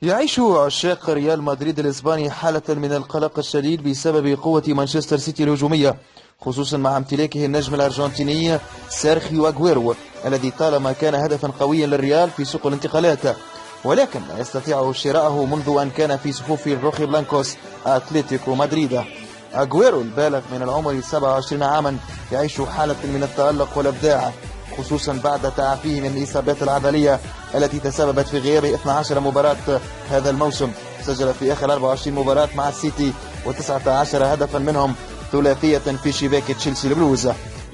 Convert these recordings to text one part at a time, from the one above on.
يعيش عشاق ريال مدريد الإسباني حالة من القلق الشديد بسبب قوة مانشستر سيتي الهجومية، خصوصا مع امتلاكه النجم الأرجنتيني سيرخيو أغويرو الذي طالما كان هدفا قويا للريال في سوق الانتقالات، ولكن لا يستطيع شراءه منذ أن كان في صفوف الروخي بلانكوس أتلتيكو مدريد. أغويرو البالغ من العمر 27 عاما يعيش حالة من التألق والإبداع، خصوصا بعد تعافيه من الإصابات العضلية التي تسببت في غيابه 12 مباراة هذا الموسم. سجل في آخر 24 مباراة مع السيتي و19 هدفا منهم ثلاثية في شباك تشيلسي البلوز.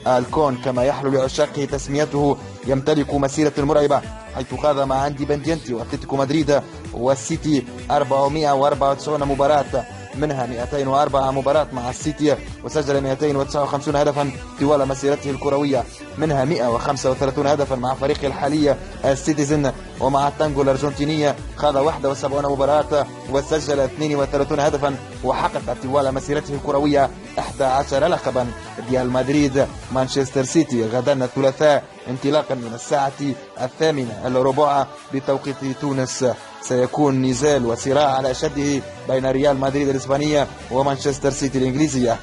الكون كما يحلو لعشاقه تسميته يمتلك مسيرة مرعبة، حيث خاض مع أندي بندينتي وأتلتيكو مدريد والسيتي 494 مباراة، منها 204 مباراة مع السيتي، وسجل 259 هدفا طوال مسيرته الكروية، منها 135 هدفا مع فريقه الحالي السيتيزن، ومع التانجو الأرجنتينية خاض 71 مباراة وسجل 32 هدفا، وحقق طوال مسيرته الكروية 11 لقبا. ريال مدريد مانشستر سيتي غدا الثلاثاء انطلاقا من الساعة 8:15 بتوقيت تونس. سيكون نزال وصراع على أشده بين ريال مدريد الإسبانية ومانشستر سيتي الإنجليزية.